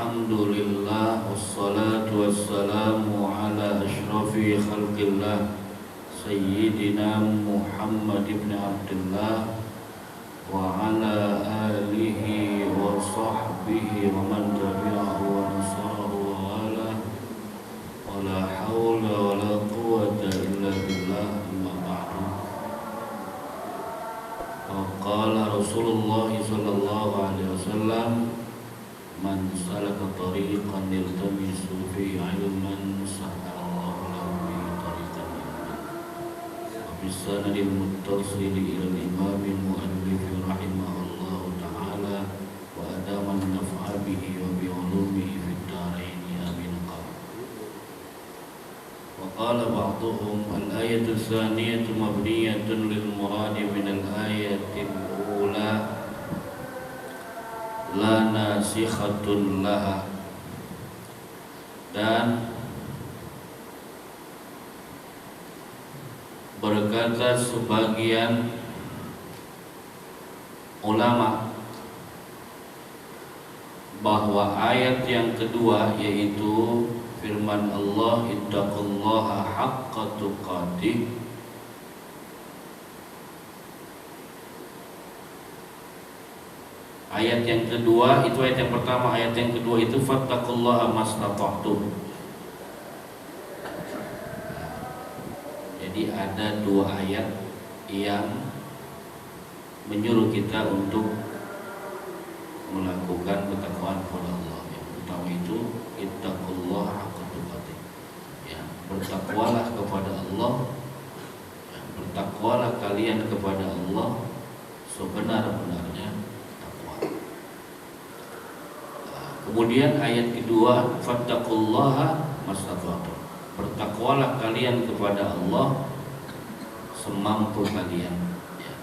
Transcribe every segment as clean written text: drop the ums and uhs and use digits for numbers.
Alhamdulillah wassalatu wassalamu ala ashrafi khalqillah Sayyidina Muhammad ibn Abdullah wa ala alihi wa sahbihi wa man tabi'ahu wa nasarahu wa wala wa la hawla wa la quwwata illa billah amma ba'du. Wa qala Rasulullah sallallahu alaihi wasallam man salaka tariqan yaltamisu fihi ilman sahalallahu lahu bihi tariqan wa bisanadil muttasil ila al-imam al-muallif rahimahullahu ta'ala wa adaman naf'a bihi wa bi ulumihi fid darain amin. Wa qala ba'dhum al-ayatu tsaniyatu mabniyatun lil muradi min al-ayati al-ula la nasikhatun laha, dan berkata sebagian ulama bahwa ayat yang kedua yaitu firman Allah ittaqullaha haqqa tuqatih, ayat yang kedua itu ayat yang pertama, ayat yang kedua itu fattaqullaha mastata'tum. Jadi ada dua ayat yang menyuruh kita untuk melakukan ketakwaan kepada Allah. Yang pertama itu ittaqullaha haqqa tuqatih. Ya, bertakwalah kepada Allah. Ya, bertakwalah kalian kepada Allah sebenar-benarnya. Kemudian ayat kedua fattaqullaha mastata'tum, bertakwalah kalian kepada Allah semampu kalian. Ya.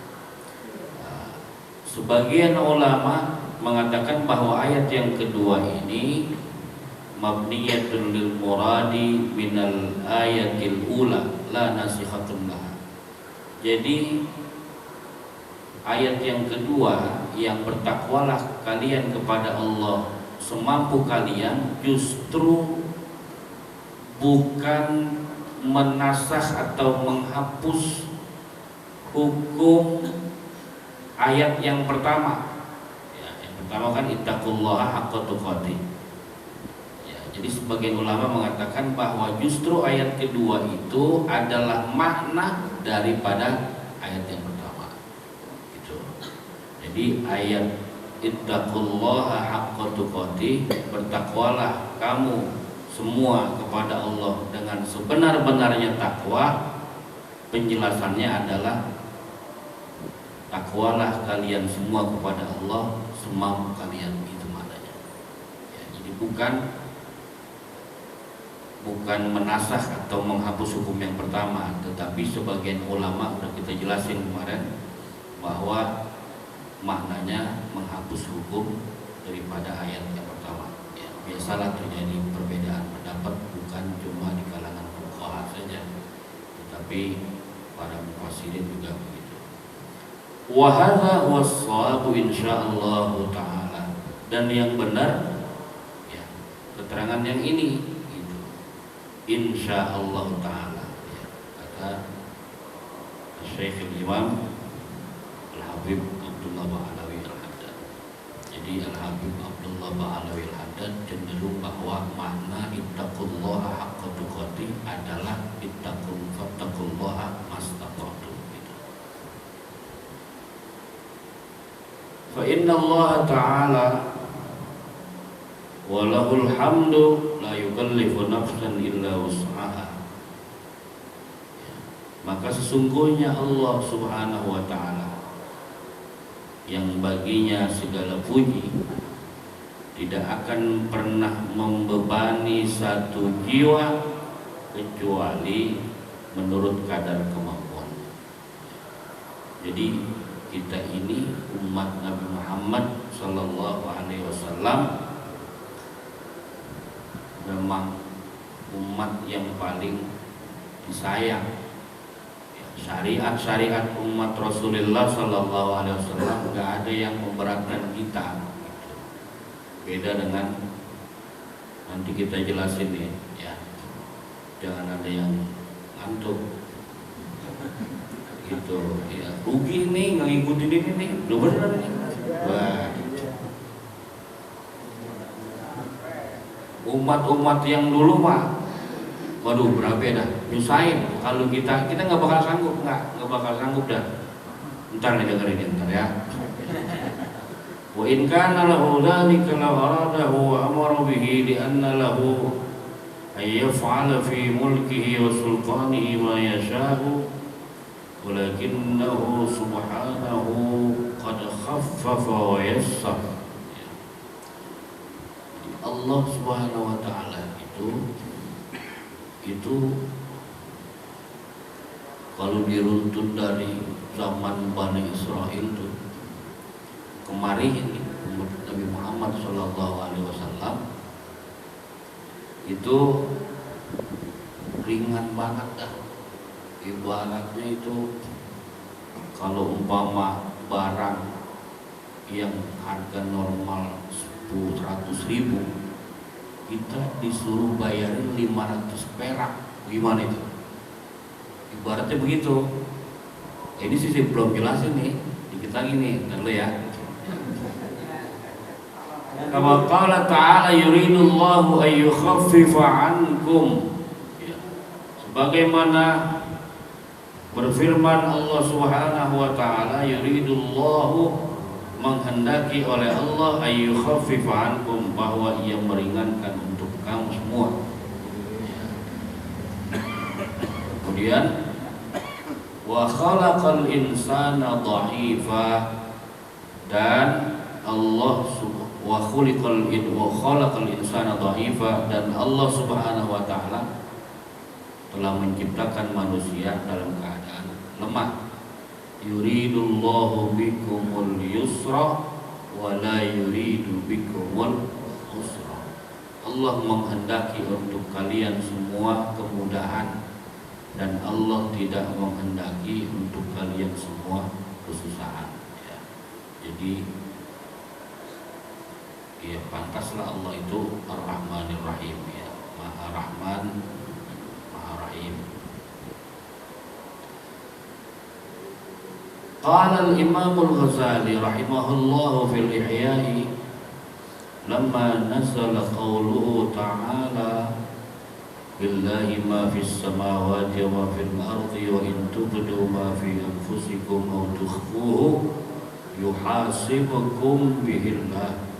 Sebagian ulama mengatakan bahwa ayat yang kedua ini mabniyatun lil muradi minal ayatil ula la nasikhatun laha. Jadi ayat yang kedua yang bertakwalah kalian kepada Allah semampu kalian justru bukan menasah atau menghapus hukum ayat yang pertama. Ya, yang pertama kan ittaqullaha haqqa tuqatih. Ya, jadi sebagian ulama mengatakan bahwa justru ayat kedua itu adalah makna daripada ayat yang pertama. Gitu. Jadi ayat ittaqullaha haqqa tuqatih, bertakwalah kamu semua kepada Allah dengan sebenar-benarnya takwa. Penjelasannya adalah takwalah kalian semua kepada Allah semampu kalian, itu maknanya. Ya, jadi bukan menasah atau menghapus hukum yang pertama, tetapi sebagian ulama sudah kita jelasin kemarin bahwa maknanya menghapus hukum daripada ayat yang pertama. Ya, biasalah terjadi perbedaan pendapat bukan cuma di kalangan fuqaha saja, tetapi para mufassirin juga begitu. Wa hadza was-shawabu insyaallah taala, dan yang benar ya keterangan yang ini gitu. Insyaallah taala ya, kata Syekh Imam Al-Habib Abdullah Ba'alawi Al-Haddad. Jadi Al-Habib Abdullah Ba'alawi Al-Haddad cenderung bahwa makna ittaqullaha haqqa tuqatih adalah fattaqullaha mastata'tum gitu. Fa inna Allah ta'ala walahul hamdu la yukallifu nafsan illa wus'aha. Maka sesungguhnya Allah Subhanahu wa ta'ala yang baginya segala puji tidak akan pernah membebani satu jiwa kecuali menurut kadar kemampuan. Jadi kita ini umat Nabi Muhammad sallallahu alaihi wasallam memang umat yang paling disayang. Syariat-syariat umat Rasulullah sallallahu alaihi wasallam enggak ada yang memberatkan kita. Beda dengan Nanti kita jelasin nih, ya. Jangan ada yang ngantuk. Gitu, ya. Rugi nih nggak ngikutin ini nih, udah bener nih. Wah. Umat-umat yang dulu mah, waduh berapa dah, nyusahin. Kalau kita nggak bakal sanggup, nggak bakal sanggup dah. Ntar nih dengerin ntar ya. Wa in kana lahu dzalika la aradahu wa amara bihi li anna lahu ay yaf'ala fi mulkihi wa sultanihi ma yasha'u walakinnahu subhanahu qad khaffafa wa yassar. Allah Subhanahu wa taala itu kalau diruntut dari zaman Bani Israel tuh kemarin ini umat Nabi Muhammad SAW itu ringan banget dah. Ibaratnya itu kalau umpama barang yang harga normal 100 ribu kita disuruh bayarin 500 perak, gimana itu? Ibaratnya begitu. Ini sih belum jelasin nih, dikit lagi nih, ntar dulu ya. Kama qala ta'ala yuridullahu an yukhaffifa ankum. Sebagaimana berfirman Allah Subhanahu wa taala, yuridullahu, menghendaki oleh Allah, an yukhaffifa ankum, bahwa ia meringankan untuk kamu semua. Kemudian wa khalaqal insana dha'ifa, dan Allah wa khuliqal insana dha'ifa, dan Allah Subhanahu wa taala telah menciptakan manusia dalam keadaan lemah. Yuridullahu bikumul yusra wa la yuridu bikumul usra. Allah menghendaki untuk kalian semua kemudahan, dan Allah tidak menghendaki untuk kalian semua kesusahan, ya. Jadi ya pantaslah Allah itu Ar-Rahmanir Rahim, ya. Maha Rahman, Maha Rahim. Qala al-Imam al-Ghazali rahimahullahu fil Ihya'i lamma nazala qawluhu ta'ala billahi ma fis samawati wa fil ardi wa in tubdu ma fi anfusikum aw tukhfuhu yuhasibukum bihillah.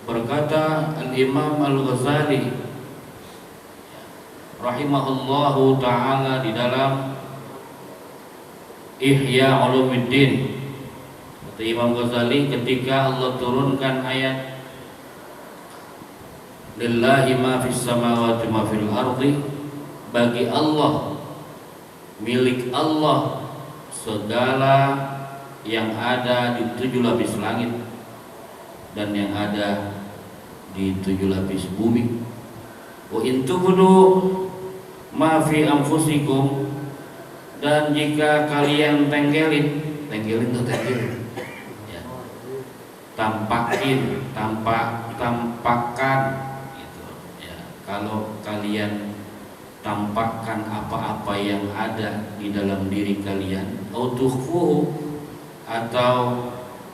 Berkata al-Imam al-Ghazali rahimahullahu ta'ala di dalam Ihya Ulumuddin, kata Imam Ghazali, ketika Allah turunkan ayat lillahi ma fis samawati ma fil ardi, bagi Allah, milik Allah segala yang ada di 7 lapis langit dan yang ada di 7 lapis bumi. Wa in tubdu ma fi anfusikum, dan jika kalian tampakkan, ya, tampakkan gitu, ya. Kalau kalian tampakkan apa-apa yang ada di dalam diri kalian, atau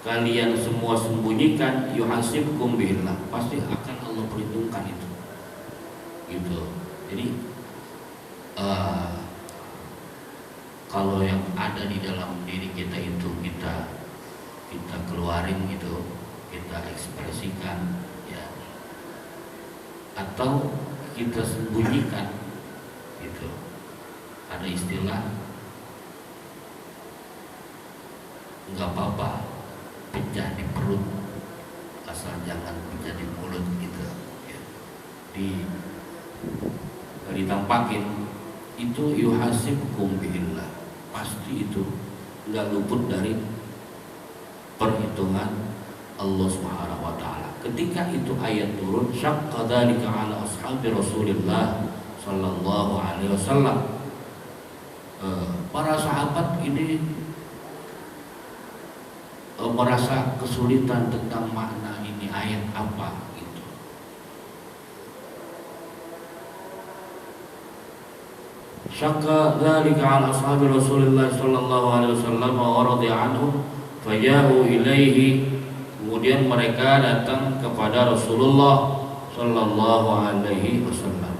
kalian semua sembunyikan, yuhasibkum billah, pasti akan Allah perhitungkan itu, gitu. Jadi kalau yang ada di dalam diri kita itu kita keluarin gitu, kita ekspresikan, ya, atau kita sembunyikan gitu. Ada istilah nggak apa-apa pecah di perut, asal jangan pecah di mulut gitu, ya. Ditampakin itu yuhasibkum billah, pasti itu nggak luput dari perhitungan Allah Subhanahu wa taala. Ketika itu ayat turun, syaqqa dzalika ala ashabi Rasulillah sallallahu alaihi wasallam. Para sahabat ini merasa kesulitan tentang makna ini ayat apa gitu. syakka dzalika 'ala ashabi Rasulillah sallallahu alaihi wasallam wa radhiya anhum fajahu ilaihi. Kemudian mereka datang kepada Rasulullah sallallahu alaihi wasallam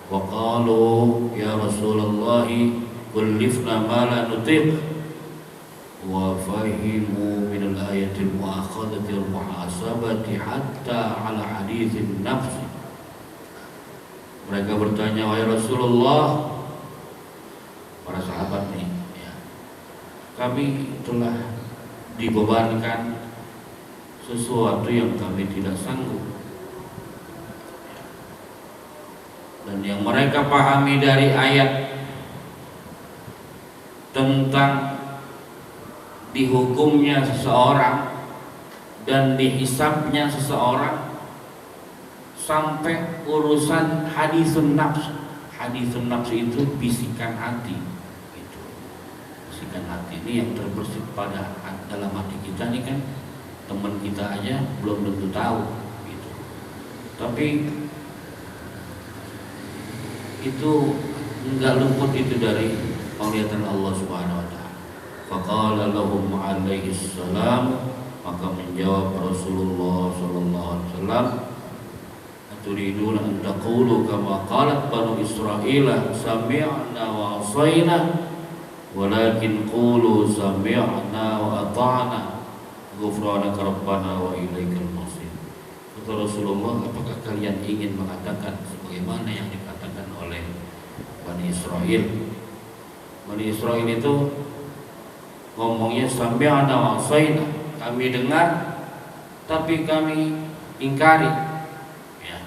wa qalu ya Rasulullah kullifna ma la nutiq wa fahimu min al-ayati al-mu'akhadati wal-muhasabati hatta ala hadithin nafsi. Mereka bertanya, wahai Rasulullah, para sahabat nih ya, kami telah dibebankan sesuatu yang kami tidak sanggup, dan yang mereka pahami dari ayat tentang dihukumnya seseorang dan dihisabnya seseorang sampai urusan hadisun nafs. Hadisun nafs itu bisikan hati, itu bisikan hati ini yang terbersit pada dalam hati kita. Ini kan teman kita aja belum tentu tahu gitu. Tapi itu enggak luput itu dari penglihatan Allah Subhanahu wa taala. Faqala lahum alaihi salam, maka menjawab Rasulullah sallallahu alaihi wasallam, "Aturiduna an taqulu kama qalat banu Israila sami'na wa 'asayna, walakin qulu sami'na wa ata'na, ghufranaka rabbana wa ilaikal masir." Kata Rasulullah, apakah kalian ingin mengatakan sebagaimana yang dikatakan oleh Bani Israel? Bani Israel itu ngomongnya sami'na wa 'asayna, kami dengar tapi kami ingkari. Ya,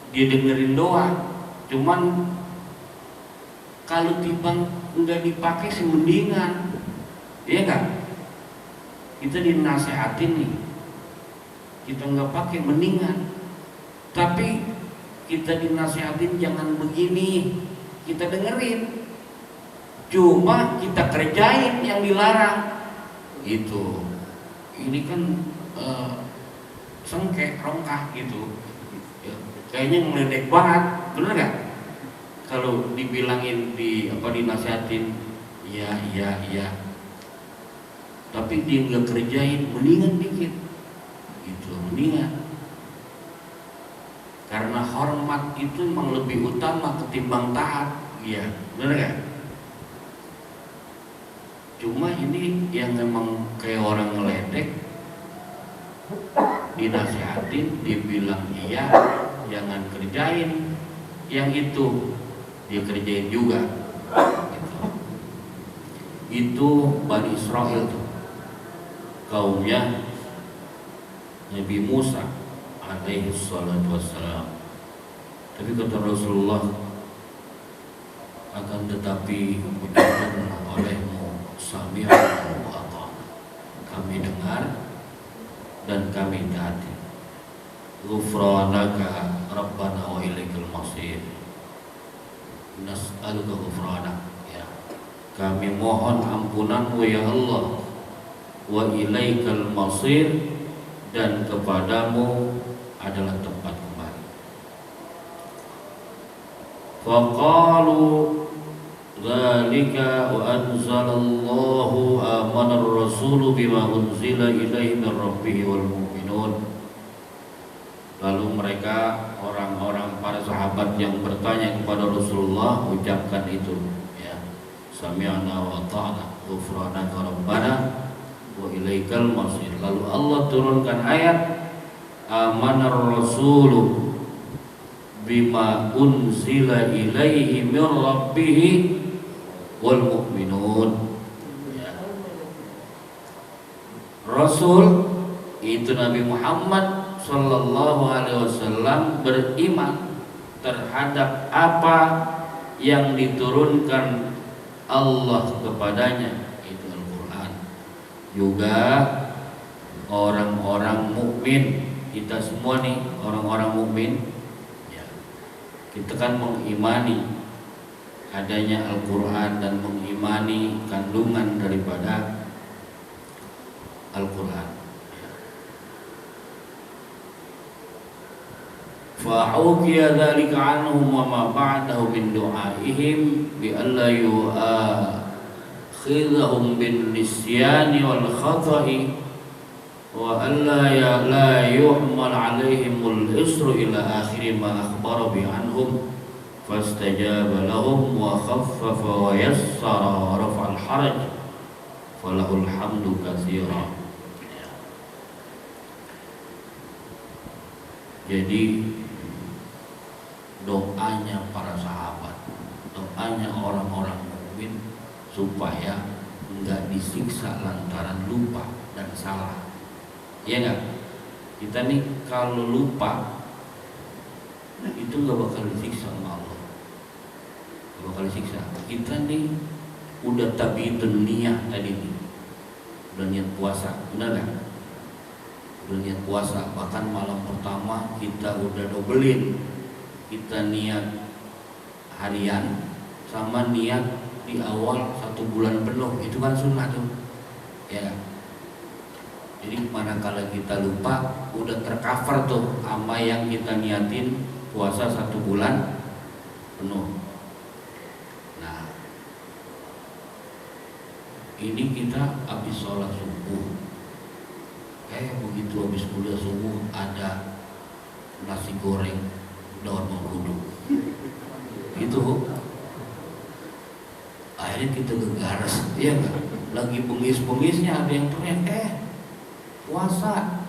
dia dengerin doang, cuman kalau timbang enggak dipakai sih mendingan, iya kan? Kita dinasehatin nih, kita nggak pakai mendingan. Tapi kita dinasehatin jangan begini, kita dengerin, cuma kita kerjain yang dilarang. Itu, ini kan sengkek rongkah gitu, ya, kayaknya meledek banget, bener nggak? Kalau dibilangin dinasihatin, ya, tapi dia nggak kerjain, mendingan dikit, itu mendingan. Karena hormat itu memang lebih utama ketimbang taat, ya, benar nggak? Cuma ini yang memang kayak orang ngeledek, dinasihatin, dibilang iya, jangan kerjain, yang itu dia kerjain juga. Itu Bani Israel tuh, kaumnya Nabi Musa alaihi salatu wassalam. Tapi kata Rasulullah, akan tetapi ucapkan olehmu sami'na wa ata'na, kami dengar dan kami taati. Ghufranaka rabbana wa ilaikal masir, nas'aluka ghufranak, ya, kami mohon ampunanmu ya Allah, wa ilaikal masir, dan kepadamu adalah tempat kembali. Faqalu dzalika wa anzalallahu amanar rasulu bima unzila ilaihi min rabbih wal mu'minun. Lalu mereka, orang-orang para sahabat yang bertanya kepada Rasulullah, ucapkan itu, ya, sami'na wa ata'na ghufranaka rabbana wa ilaikal masir. Lalu Allah turunkan ayat amanar rasulu bima unzila ilaihi min rabbih wal mu'minun, ya. Rasul itu Nabi Muhammad sallallahu alaihi wasallam beriman terhadap apa yang diturunkan Allah kepadanya, itu Al-Qur'an. Juga orang-orang mukmin, kita semua nih orang-orang mukmin, ya, kita kan mengimani adanya Al-Qur'an dan mengimani kandungan daripada Al-Qur'an. Fa'uqiya dzalika anhum wa ma ba'dahu min du'aihim bi alla yu'akhidhahum bin nisyani wal khata'i wa alla la yuhmal 'alaihimul isru ila akhir ma akhbara bi anhum fastajaba lahum wa khaffafa wa yassara rafa'al haraj falahul hamdu katsira. Jadi doanya para sahabat, doanya orang-orang mukmin supaya enggak disiksa lantaran lupa dan salah. Iya enggak? Kita nih kalau lupa itu enggak bakal disiksa sama Allah. Enggak bakal disiksa. Kita nih udah tabiatun niyah tadi nih. Udah niat puasa, benar enggak? Udah niat puasa, bahkan malam pertama kita udah dobelin. Kita niat harian sama niat di awal 1 bulan penuh, itu kan sunnah tuh ya. Jadi manakala kita lupa udah tercover tuh sama yang kita niatin puasa 1 bulan penuh. Nah ini kita habis sholat subuh, begitu habis kuliah subuh ada nasi goreng daun mengkudu itu, akhirnya kita gegaras, ya enggak? Lagi bengis-bengisnya ada yang teriak, puasa.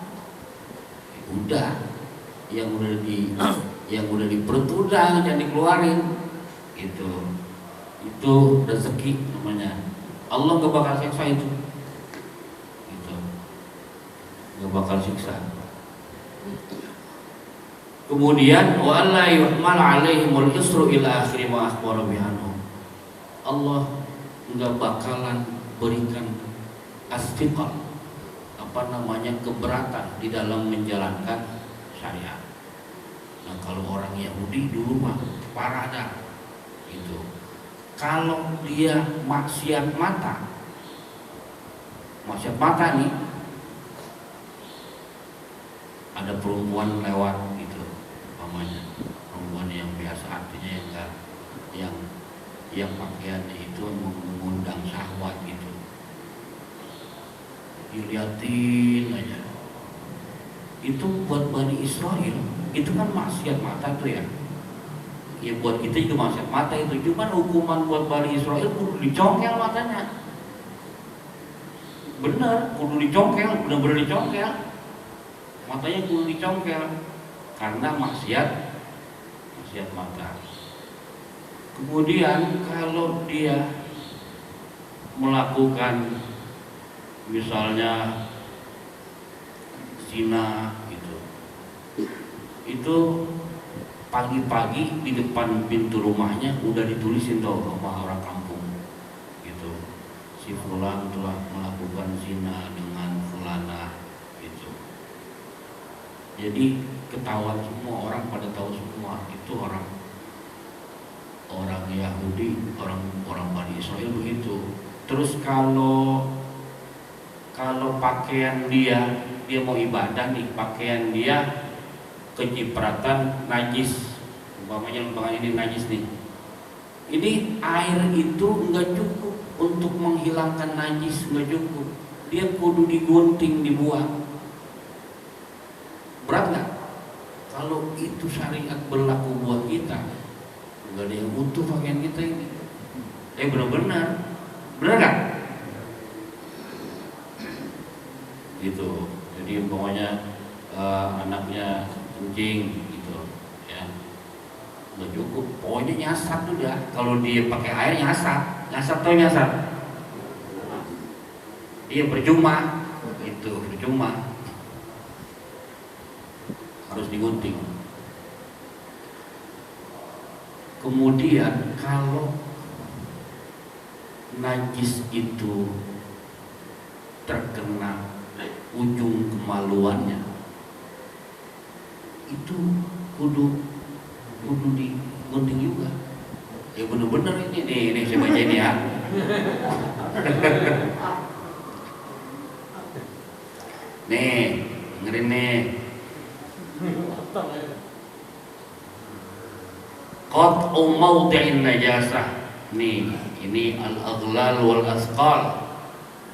Udah, yang udah di perut udah jangan dikeluarin. Itu rezeki namanya. Allah gak bakal siksa itu. Gak bakal siksa. Kemudian wa alla yuhmal 'alaihimul isru ila akhir ma akhbara bi'anhum. Allah enggak bakalan berikan astiqal, keberatan di dalam menjalankan syariat. Nah, kalau orang Yahudi dulu mah parah dah gitu. Kalau dia maksiat mata nih, ada perempuan lewat gitu, namanya perempuan yang biasa, artinya yang pakaiannya itu mengundang syahwat gitu, diliatin aja. Itu buat Bani Israel itu kan maksiat mata tuh ya. Ya buat kita juga maksiat mata itu, cuman hukuman buat Bani Israel kudu dicongkel matanya. Bener, kudu dicongkel, bener-bener dicongkel. Matanya kudu dicongkel karena maksiat mata. Kemudian kalau dia melakukan misalnya zina gitu, itu pagi-pagi di depan pintu rumahnya udah ditulisin tuh sama orang kampung gitu, si fulan telah melakukan zina dengan fulana gitu. Jadi ketahuan semua, orang pada tahu semua itu orang Yahudi, orang Bani Israel begitu. Terus kalau pakaian dia mau ibadah nih, pakaian dia kecipratan najis, umpamanya lembaran ini najis nih, ini air itu nggak cukup untuk menghilangkan najis, nggak cukup, dia kudu digunting, dibuang. Berat nggak? Kalau itu syariat berlaku buat kita, nggak ada yang utuh pakaian kita ini. Benar-benar, benar nggak? Gitu. Jadi umpamanya anaknya kencing gitu ya, nggak cukup, pokoknya nyasar tuh dah. Kalau dia pakai air nyasar tuh nyasar, dia percuma itu, percuma, harus digunting. Kemudian kalau najis itu terkena ujung kemaluannya, itu kudu digunting juga. Ya bener-bener ini saya baca ini ya. Nih, dengerin nih. qat'u mawdi'in najasah. Nih, ini al-aghlal wal asqal.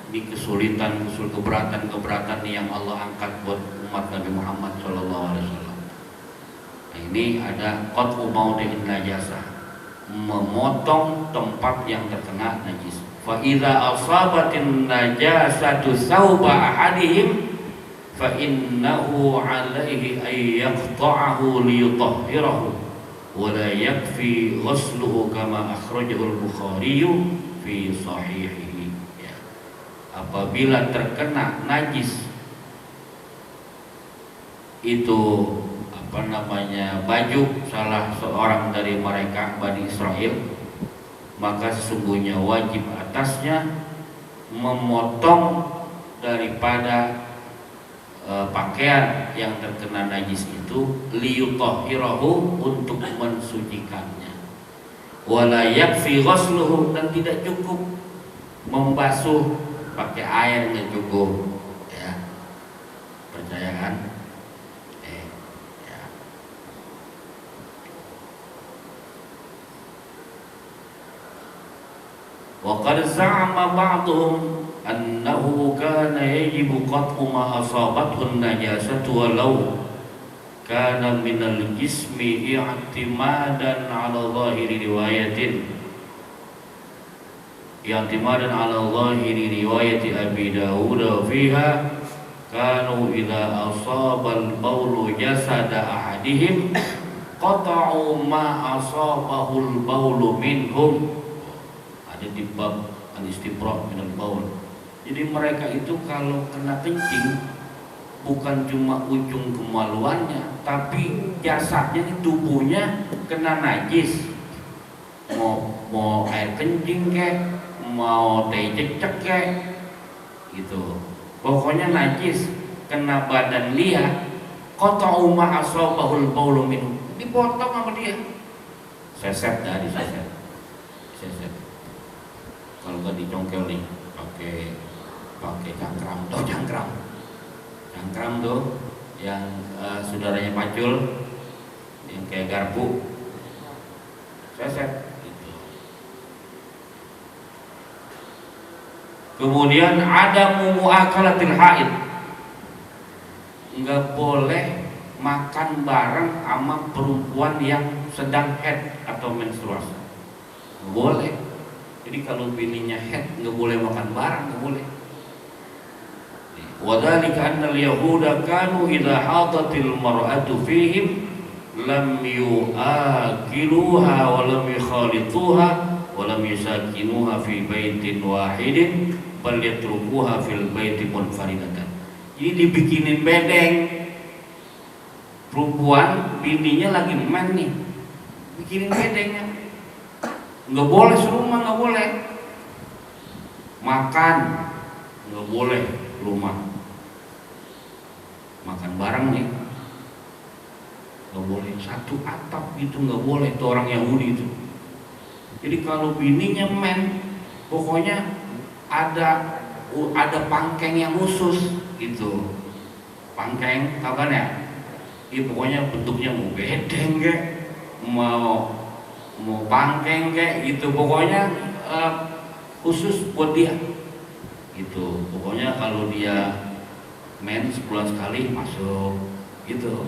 Ini kesulitan, keberatan yang Allah angkat buat umat Nabi Muhammad sallallahu alaihi wasallam. Nah, ini ada qat'u mawdi'in najasah, memotong tempat yang terkena najis. Fa idza asabatin najasatu thawba ahadihim fa innahu alaihi ay yaqta'ahu liyutahhirahu wa la yakfi ghusluhu kama akhrajahu al-Bukhari fi sahihihi. Ya. Apabila terkena najis itu baju salah seorang dari mereka Bani Israel, maka sesungguhnya wajib atasnya memotong daripada pakaian yang terkena najis itu liyutahhirahu, untuk mensucikannya, wala yakfi ghusluhu, dan tidak cukup membasuh pakai air, nggak cukup ya, percaya kan? وقد زعم بعضهم أنه كان يجب قطع ما أصابته النجاسة ولو كان من الجسم اعتمادا على ظاهر رواية أبي داود فيها كانوا إذا أصاب البول جسد أحدهم قطعوا ما أصابه البول منهم. Di bab al-istibra' minal baul. Jadi mereka itu kalau kena kencing bukan cuma ujung kemaluannya, tapi jasadnya, tubuhnya kena najis. Mau air kencing kek, mau teh cecek kek, gitu. Pokoknya najis kena badan dia, qata'u ma asabahul baulu minhu, dipotong sama dia. Seset dari seset. Kalau nggak dicongkel nih pakai cangkram tuh yang saudaranya pacul, yang kayak garpu, seset gitu. Kemudian ada muakalatil haid, nggak boleh makan bareng sama perempuan yang sedang haid atau menstruasi, boleh. Jadi kalau bininya haid nggak boleh makan bareng, nggak boleh. Wadzalika anna al-yahuda kanu idza hadatil mar'atu fihim lam yu'akiluha wa lam yukhalituha wa lam yusakinuha fi baitin wahidin bal yatrukuha fil baiti munfaridatan. Jadi dibikinin bedeng, perempuan bininya lagi men nih, bikinin bedengnya. Nggak boleh serumah, nggak boleh makan, nggak boleh rumah makan bareng nih, nggak boleh satu atap gitu, nggak boleh. Itu orang Yahudi itu. Jadi kalau bininya men, pokoknya ada pangkeng yang khusus gitu. Pangkeng, tahu kan ya? Iya, pokoknya bentuknya mau bedeng kayak, mau pangkeng kayak gitu, pokoknya khusus buat dia gitu. Pokoknya kalau dia men sebulan sekali masuk gitu.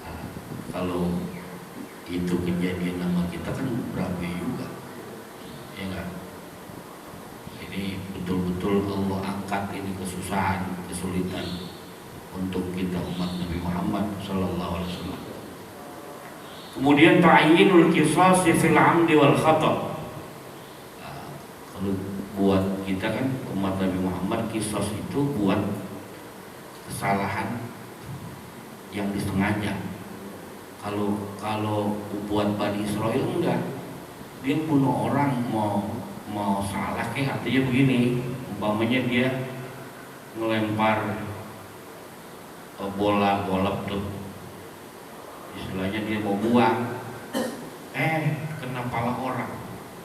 Nah, kalau itu kejadian sama kita kan berabe juga, ya enggak? Jadi betul-betul Allah angkat ini kesusahan, kesulitan untuk kita umat Nabi Muhammad sallallahu alaihi wasallam. Kemudian ta'yinul qisas fil 'amdi wal khata'. Kalau buat kita kan umat Nabi Muhammad, qisas itu buat kesalahan yang disengaja. Kalau buat Bani Israel enggak. Dia bunuh orang mau salah kayak, artinya begini, umpamanya dia ngelempar bola tuh, istilahnya dia mau buang, kena pala orang,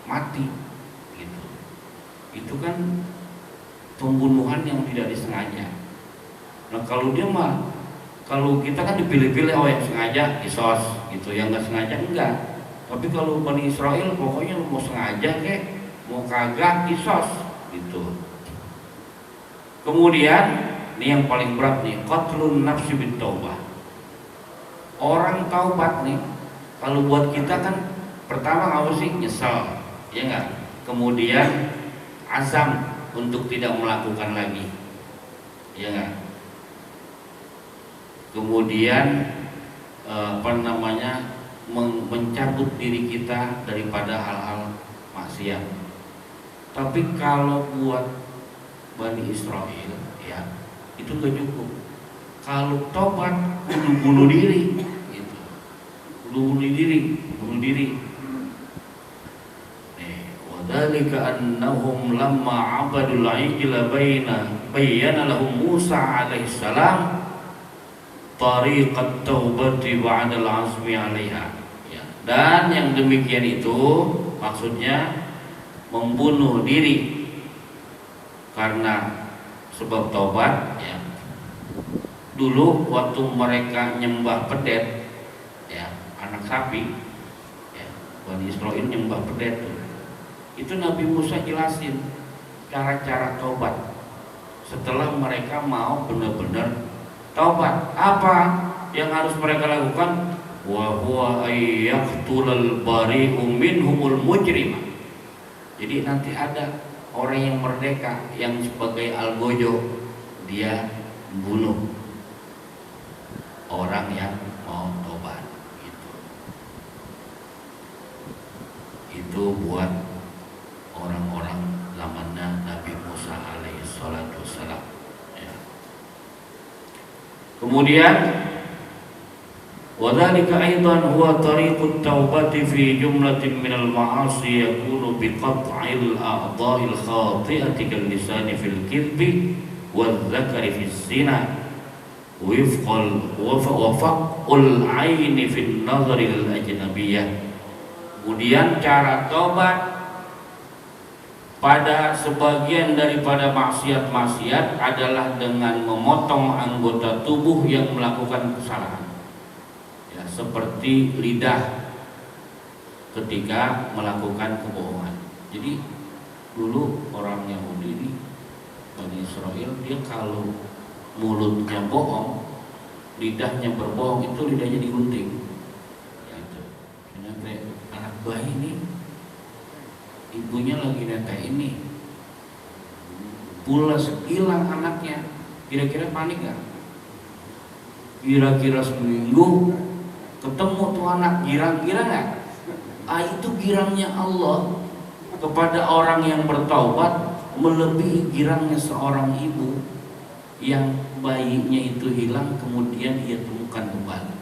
mati gitu. Itu kan pembunuhan yang tidak disengaja. Nah kalau dia kalau kita kan dipilih-pilih, yang sengaja kisos gitu, yang nggak sengaja enggak. Tapi kalau Bani Israel pokoknya mau sengaja kek, mau kagak kisos gitu. Kemudian ini yang paling berat nih, qatlun nafsi bit taubah. Orang taubat nih, kalau buat kita kan pertama apa sih? Nyesal, ya enggak? Kemudian azam untuk tidak melakukan lagi, ya enggak? Kemudian mencabut diri kita daripada hal-hal maksiat. Tapi kalau buat Bani Israel ya itu gak cukup. Kalau tobat kudu bunuh diri gitu. Bunuh diri. Wadhalika annahum lamma abadul ijla bayyana lahum Musa alaihi salam tariqat taubati ba'dal azmi 'alaiha. Ya. Dan yang demikian itu maksudnya membunuh diri karena sebab taubat ya. Dulu waktu mereka nyembah pedet ya, anak sapi ya, Bani Israil nyembah pedet tuh. Itu Nabi Musa jelasin cara-cara taubat setelah mereka mau benar-benar taubat. Apa yang harus mereka lakukan? Wa huwa ayyaqtulal bari'u minhumul mujrim. Jadi nanti ada orang yang merdeka yang sebagai algojo, dia membunuh orang yang mau taubat gitu. Itu buat orang-orang zamannya Nabi Musa alaihi salatu wassalam ya. Kemudian wadhalika aidan huwa tariqut taubati fi jumlatin minal ma'asi yakunu biqat'il a'dha'il khati'ati kal lisani fil kidbi wal dzakari fis zina wafaqul aini fil nazaril ajnabiyyah. Kemudian cara taubat pada sebagian daripada maksiat-maksiat adalah dengan memotong anggota tubuh yang melakukan kesalahan ya, seperti lidah ketika melakukan kebohongan. Jadi dulu orang Yahudi ini Bani Israel, dia kalau mulutnya bohong, lidahnya berbohong, itu lidahnya digunting ya, itu ternyata anak bayi ini ibunya lagi netek ini, pulas hilang anaknya, kira-kira panik gak? Kira-kira seminggu ketemu tuh anak, girang-girang gak? Itu girangnya Allah kepada orang yang bertaubat melebihi girangnya seorang ibu yang bayinya itu hilang kemudian ia temukan kembali.